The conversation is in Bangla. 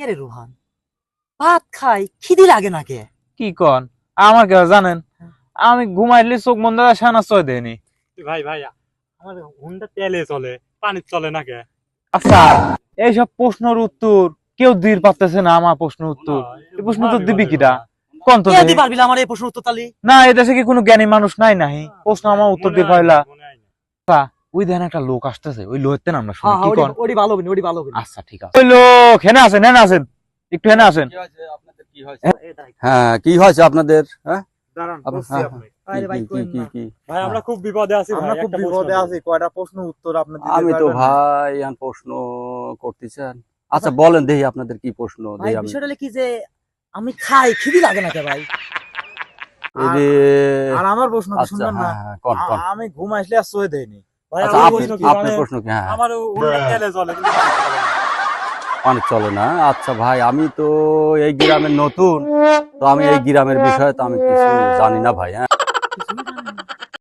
কে রে রোহান, ভাত খাই খিদি লাগে না কে? কি কন আমাকে জানেন, আমি ঘুমাইলে চোখ বন্ধ করে সানা চয় দেয়নি। ভাই ভাই আমার হুন্ডা তেলে চলে, পানি চলে না কে? আচ্ছা, এইসব প্রশ্নের উত্তর কেউ দিতে পারতেছে না। আমার প্রশ্ন উত্তর, এই প্রশ্ন উত্তর দিবি কিটা? কোন তো কে দেখি। দি পারবি না আমার এই প্রশ্ন উত্তর তালি? না, এই দেশে কি কোনো জ্ঞানী মানুষ নাই নাহি প্রশ্ন আমার উত্তর দিয়ে পাইলা? ওই দেখেন একটা লোক আসতেছে, ওই লোকতেন আমরা শুনি। কি কন? ওডি ভালো বিনি, ওডি ভালো বিনি। আচ্ছা ঠিক আছে। ওই লোক হেনে আছেন, হেনে আছেন, একটু হেনে আসেন। হ্যাঁ, কি হয়েছে আপনাদের? হ্যাঁ, দাঁড়ান, বলছি হ্যাঁ, আপনি। আরে ভাই কোয়েন না। ভাই আমরা খুব বিপদে আছি, আমরা ভাই খুব একটা বিপদে প্রশ্ন আছি, কয়টা প্রশ্ন উত্তর আপনি দিতে আমি তো পারবেন না? ভাই এখন প্রশ্ন করতেছেন। আচ্ছা বলেন দেখি আপনাদের কি প্রশ্ন ভাই দেই আমি। বিষয়টা হলো কি যে আমি খাই খিদি লাগে না কে ভাই? এই যে আর আমার প্রশ্ন কি আচ্ছা, শুনবেন না? হ্যাঁ হ্যাঁ, কোন কোন। আমি ঘুম আসলে আর সয়ে দেয়নি। ভাই আচ্ছা, আমার আপনি প্রশ্ন কি আপনার জানেন? প্রশ্ন কি? হ্যাঁ হ্যাঁ, আমার হুন্ডা তেলে চলে, কিন্তু পানি চলে না। অনেক চলে না। আচ্ছা ভাই, আমি তো এই গ্রামের নতুন, তো আমি এই গ্রামের বিষয়ে তো আমি কিছু জানি না ভাই। হ্যাঁ,